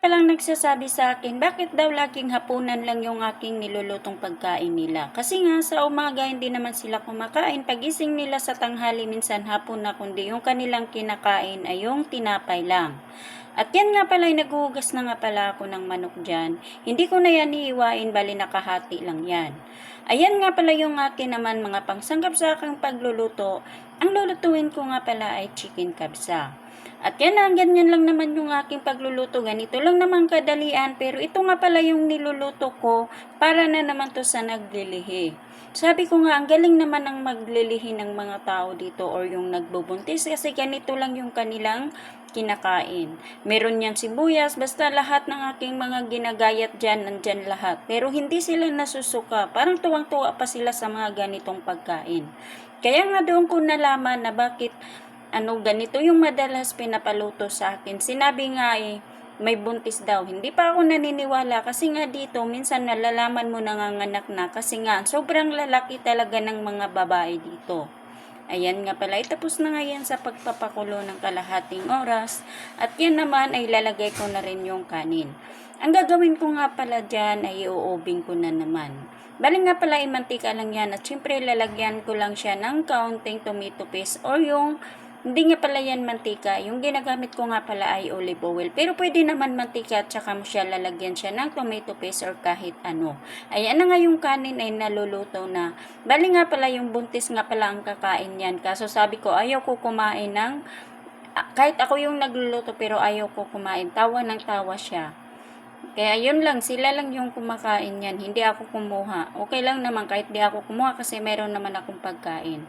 palang nagsasabi sa akin, bakit daw laging hapunan lang yung aking nilulutong pagkain nila. Kasi nga sa umaga hindi naman sila kumakain, pagising nila sa tanghali minsan hapon na, kundi yung kanilang kinakain ay yung tinapay lang. At yan nga pala, naghuhugas na nga pala ako ng manok dyan. Hindi ko na yan iiwain, bali nakahati lang yan. Ayan nga pala yung akin naman mga pangsangkap sa aking pagluluto. Ang lulutuin ko nga pala ay chicken kabsa. At yan na, ganyan lang naman yung aking pagluluto. Ganito lang naman kadalian, pero ito nga pala yung niluluto ko para na naman to sa naglilihi. Sabi ko nga, ang galing naman ang maglilihi ng mga tao dito or yung nagbubuntis kasi ganito lang yung kanilang kinakain. Meron yan sibuyas, basta lahat ng aking mga ginagayat dyan, nandyan lahat. Pero hindi sila nasusuka. Parang tuwang-tuwa pa sila sa mga ganitong pagkain. Kaya nga doon ko nalaman na bakit ganito yung madalas pinapaluto sa akin. Sinabi nga may buntis daw. Hindi pa ako naniniwala kasi nga dito, minsan nalalaman mo nanganganak na kasi nga sobrang lalaki talaga ng mga babae dito. Ayan nga pala, tapos na nga yan sa pagpapakulo ng kalahating oras. At yan naman ay lalagay ko na rin yung kanin. Ang gagawin ko nga pala dyan ay iuubing ko na naman. Bali nga pala ay mantika lang yan at syempre lalagyan ko lang siya ng kaunting tomato paste or yung hindi nga pala yan mantika. Yung ginagamit ko nga pala ay olive oil. Pero pwede naman mantika at saka mo siya lalagyan siya ng tomato paste or kahit ano. Ayan na nga yung kanin ay naluluto na. Bali nga pala yung buntis nga pala ang kakain yan. Kaso sabi ko ayaw ko kumain ng kahit ako yung nagluluto pero ayaw ko kumain. Tawa ng tawa siya. Kaya yun lang, sila lang yung kumakain yan. Hindi ako kumuha. Okay lang naman kahit di ako kumuha kasi meron naman akong pagkain.